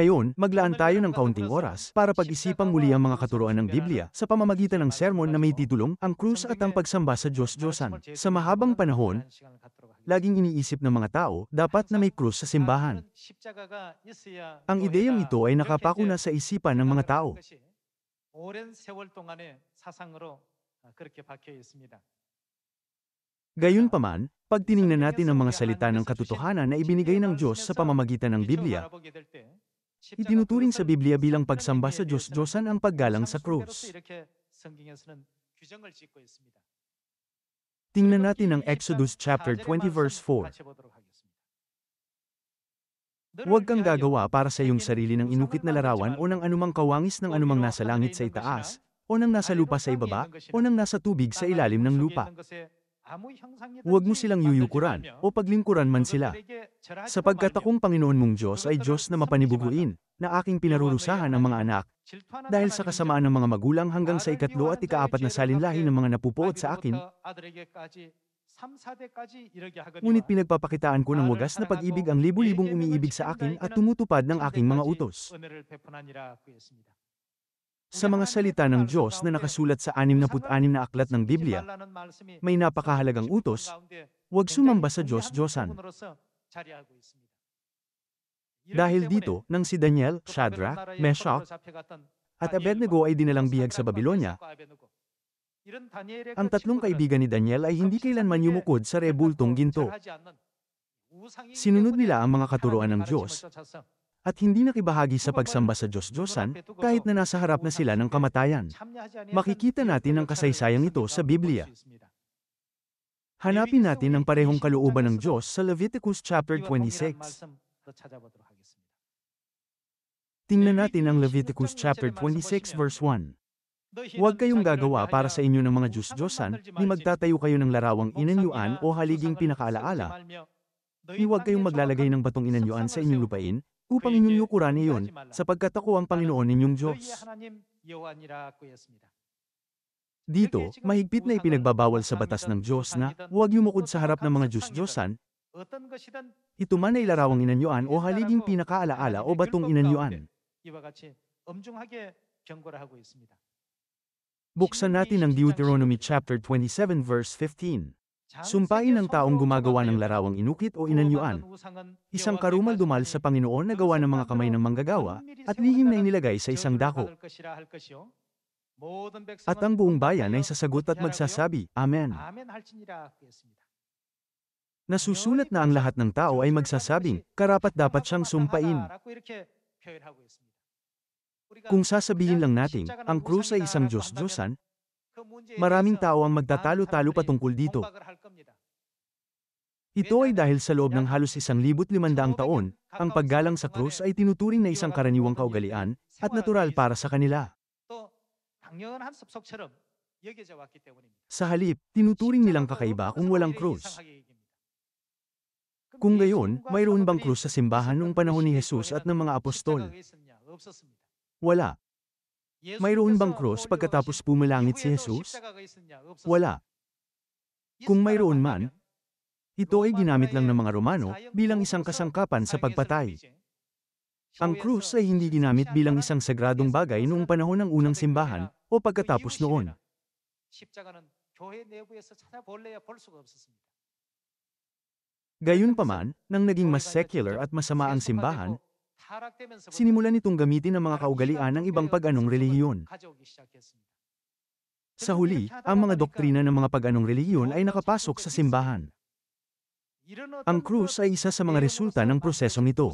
Ngayon, maglaan tayo ng kaunting oras para pag-isipang muli ang mga katuruan ng Biblia sa pamamagitan ng sermon na may titulong Ang Krus at ang Pagsamba sa Diyos-Diyosan. Sa mahabang panahon, laging iniisip ng mga tao, dapat na may krus sa simbahan. Ang ideyang ito ay nakapako na sa isipan ng mga tao. Gayunpaman, pag tiningnan natin ang mga salita ng katotohanan na ibinigay ng Diyos sa pamamagitan ng Biblia, itinuturing sa Biblia bilang pagsamba sa Diyos-Diyosan ang paggalang sa krus. Tingnan natin ang Exodus chapter 20 verse 4. Huwag kang gagawa para sa iyong sarili ng inukit na larawan o ng anumang kawangis ng anumang nasa langit sa itaas, o ng nasa lupa sa ibaba, o ng nasa tubig sa ilalim ng lupa. Huwag mo silang yuyukuran, o paglingkuran man sila. Sapagkat akong Panginoon mong Diyos ay Diyos na mapanibuguin, na aking pinarurusahan ang mga anak, dahil sa kasamaan ng mga magulang hanggang sa ikatlo at ikaapat na salinlahi ng mga napupuot sa akin, ngunit pinagpapakitaan ko ng wagas na pag-ibig ang libu-libong umiibig sa akin at tumutupad ng aking mga utos. Sa mga salita ng Diyos na nakasulat sa 66 na aklat ng Biblia, may napakahalagang utos, huwag sumamba sa Diyos-Diyosan. Dahil dito, nang si Daniel, Shadrach, Meshach, at Abednego ay dinalang bihag sa Babylonia, ang tatlong kaibigan ni Daniel ay hindi kailanman yumukod sa rebultong ginto. Sinunod nila ang mga katuruan ng Diyos, at hindi nakibahagi sa pagsamba sa Diyos-Diyosan, kahit na nasa harap na sila ng kamatayan. Makikita natin ang kasaysayang ito sa Biblia. Hanapin natin ang parehong kalooban ng Diyos sa Leviticus chapter 26. Tingnan natin ang Leviticus chapter 26 verse 1. Huwag kayong gagawa para sa inyo ng mga Diyos-Diyosan, ni magtatayo kayo ng larawang inanyuan o haliging pinakaalaala. Ni huwag kayong maglalagay ng batong inanyuan sa inyong lupain, upang inyong yukuran iyon, sapagkat ako ang Panginoon ninyong Diyos. Dito, mahigpit na ipinagbabawal sa batas ng Diyos na huwag yumukod sa harap ng mga Diyos-Diyosan, ito man ay larawang inanyuan o haliging pinakaalaala o batong inanyuan. Buksan natin ang Deuteronomy chapter 27 verse 15. Sumpain ng taong gumagawa ng larawang inukit o inanyuan, isang karumal-dumal sa Panginoon na gawa ng mga kamay ng manggagawa, at lihim na inilagay sa isang dako. At ang buong bayan ay sasagot at magsasabi, Amen. Nasusulat na ang lahat ng tao ay magsasabing, karapat-dapat siyang sumpain. Kung sasabihin lang natin, ang krus ay isang Diyos-Diyosan, maraming tao ang magtatalo-talo patungkol dito. Ito ay dahil sa loob ng halos 1,500 taon, ang paggalang sa krus ay tinuturing na isang karaniwang kaugalian, at natural para sa kanila. Sa halip, tinuturing nilang kakaiba kung walang krus. Kung gayon, mayroon bang krus sa simbahan noong panahon ni Jesus at ng mga apostol? Wala. Mayroon bang krus pagkatapos pumilangit si Jesus? Wala. Kung mayroon man, ito ay ginamit lang ng mga Romano bilang isang kasangkapan sa pagpatay. Ang krus ay hindi ginamit bilang isang sagradong bagay noong panahon ng unang simbahan o pagkatapos noon. Gayunpaman, nang naging mas secular at masama ang simbahan, sinimulan nitong gamitin ang mga kaugalian ng ibang pag-anong relihiyon. Sa huli, ang mga doktrina ng mga pag-anong relihiyon ay nakapasok sa simbahan. Ang krus ay isa sa mga resulta ng prosesong ito.